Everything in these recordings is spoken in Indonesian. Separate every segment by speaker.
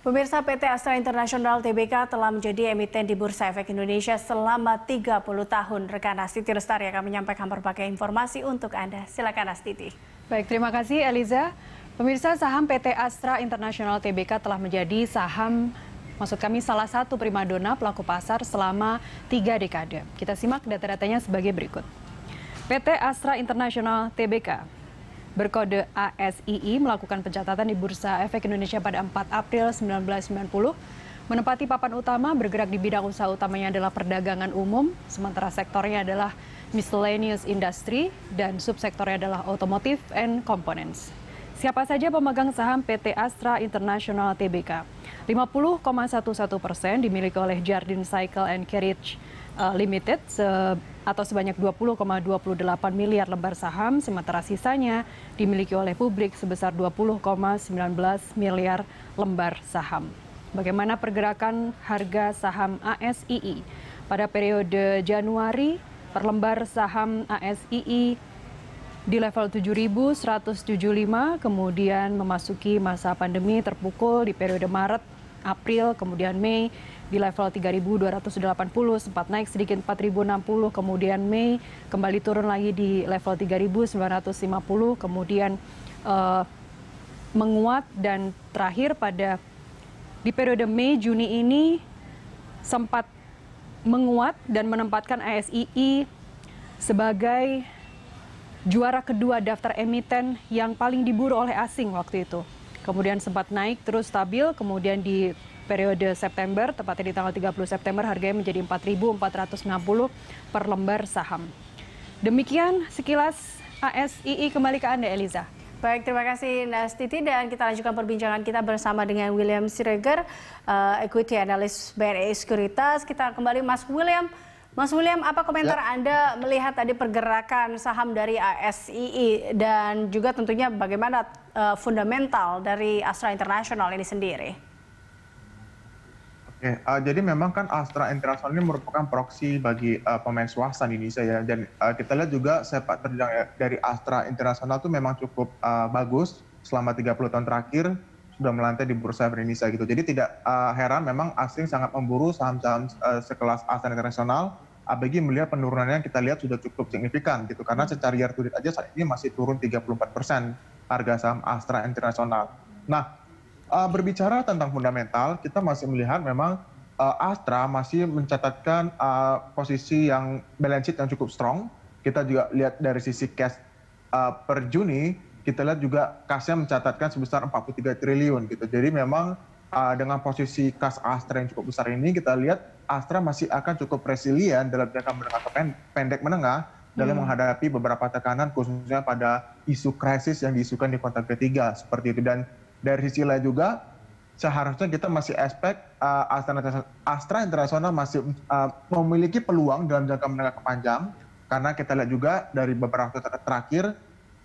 Speaker 1: Pemirsa, PT Astra International Tbk telah menjadi emiten di Bursa Efek Indonesia selama 30 tahun. Rekan Astiti Lestari akan menyampaikan berbagai informasi untuk Anda. Silakan Astiti.
Speaker 2: Baik, terima kasih Eliza. Pemirsa, saham PT Astra International Tbk telah menjadi salah satu primadona pelaku pasar selama 3 dekade. Kita simak data-datanya sebagai berikut. PT Astra International Tbk berkode ASII melakukan pencatatan di Bursa Efek Indonesia pada 4 April 1990, menempati papan utama bergerak di bidang usaha utamanya adalah perdagangan umum, sementara sektornya adalah miscellaneous industry dan subsektornya adalah automotive and components. Siapa saja pemegang saham PT Astra International Tbk? 50,11% dimiliki oleh Jardine Cycle and Carriage Limited atau sebanyak 20,28 miliar lembar saham, sementara sisanya dimiliki oleh publik sebesar 20,19 miliar lembar saham. Bagaimana pergerakan harga saham ASII? Pada periode Januari, per lembar saham ASII di level 7.175, kemudian memasuki masa pandemi terpukul di periode Maret, April, kemudian Mei di level 3.280, sempat naik sedikit 4.060, kemudian Mei kembali turun lagi di level 3.950, kemudian menguat dan terakhir di periode Mei Juni ini sempat menguat dan menempatkan ASII sebagai juara kedua daftar emiten yang paling diburu oleh asing waktu itu. Kemudian sempat naik terus stabil, kemudian di periode September, tepatnya di tanggal 30 September, harganya menjadi 4.460 per lembar saham. Demikian sekilas ASII, kembali ke Anda, Eliza.
Speaker 1: Baik, terima kasih Nastiti, dan kita lanjutkan perbincangan kita bersama dengan William Siregar, Equity Analyst BNI Sekuritas. Kita kembali Mas William. Mas William, apa komentar Anda melihat tadi pergerakan saham dari ASII dan juga tentunya bagaimana fundamental dari Astra International ini sendiri?
Speaker 3: Oke, jadi memang kan Astra International ini merupakan proksi bagi pemain swasta di Indonesia ya, dan kita lihat juga sepak terjang dari Astra International itu memang cukup bagus selama 30 tahun terakhir sudah melantai di Bursa Efek Indonesia gitu. Jadi tidak heran memang asing sangat memburu saham-saham sekelas Astra International, apalagi melihat penurunannya kita lihat sudah cukup signifikan gitu, karena secara year to date aja saat ini masih turun 34% harga saham Astra International. Nah, berbicara tentang fundamental, kita masih melihat memang Astra masih mencatatkan posisi yang balance sheet yang cukup strong. Kita juga lihat dari sisi cash per Juni, kita lihat juga kasnya mencatatkan sebesar 43 triliun gitu. Jadi memang dengan posisi kas Astra yang cukup besar ini, kita lihat Astra masih akan cukup resilient dalam jangka menengah atau pendek menengah dalam menghadapi beberapa tekanan, khususnya pada isu krisis yang diisukan di kuartal ketiga seperti itu. Dan dari sisi lain juga seharusnya kita masih expect Astra International masih memiliki peluang dalam jangka menengah ke panjang, karena kita lihat juga dari beberapa tahun terakhir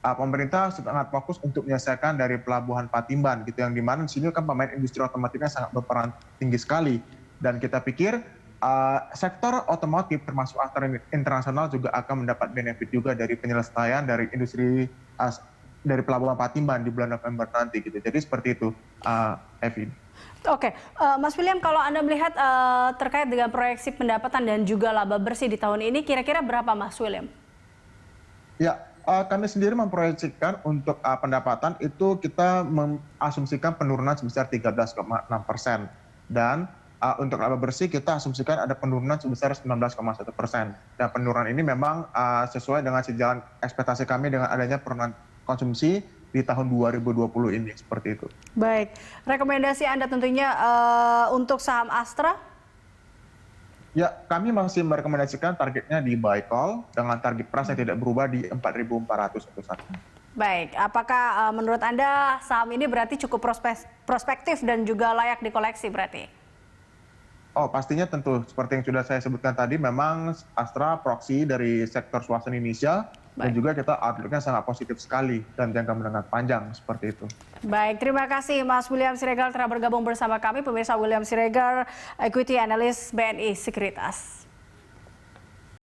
Speaker 3: pemerintah sangat fokus untuk menyelesaikan dari pelabuhan Patimban gitu, yang dimana di sini kan pemain industri otomotifnya sangat berperan tinggi sekali, dan kita pikir sektor otomotif termasuk Astra International juga akan mendapat benefit juga dari penyelesaian dari industri dari pelabuhan Patimban di bulan November nanti gitu. Jadi seperti itu, Evi.
Speaker 1: Oke, Mas William, kalau Anda melihat terkait dengan proyeksi pendapatan dan juga laba bersih di tahun ini, kira-kira berapa, Mas William?
Speaker 3: Ya, kami sendiri memproyeksikan untuk pendapatan itu kita mengasumsikan penurunan sebesar 13,6%. Dan untuk laba bersih kita asumsikan ada penurunan sebesar 19,1%. Dan penurunan ini memang sesuai dengan sejalan ekspektasi kami dengan adanya penurunan konsumsi di tahun 2020 ini, seperti itu.
Speaker 1: Baik, rekomendasi Anda tentunya untuk saham Astra?
Speaker 3: Ya, kami masih merekomendasikan targetnya di buy call dengan target price yang tidak berubah di 4.400 untuk saat ini.
Speaker 1: Baik, apakah menurut Anda saham ini berarti cukup prospektif dan juga layak dikoleksi berarti?
Speaker 3: Oh, pastinya tentu. Seperti yang sudah saya sebutkan tadi, memang Astra proksi dari sektor swasta Indonesia. Dan juga kita outlook-nya sangat positif sekali dan jangka menengah panjang seperti itu.
Speaker 1: Baik, terima kasih Mas William Siregar telah bergabung bersama kami. Pemirsa, William Siregar, Equity Analyst BNI Sekuritas.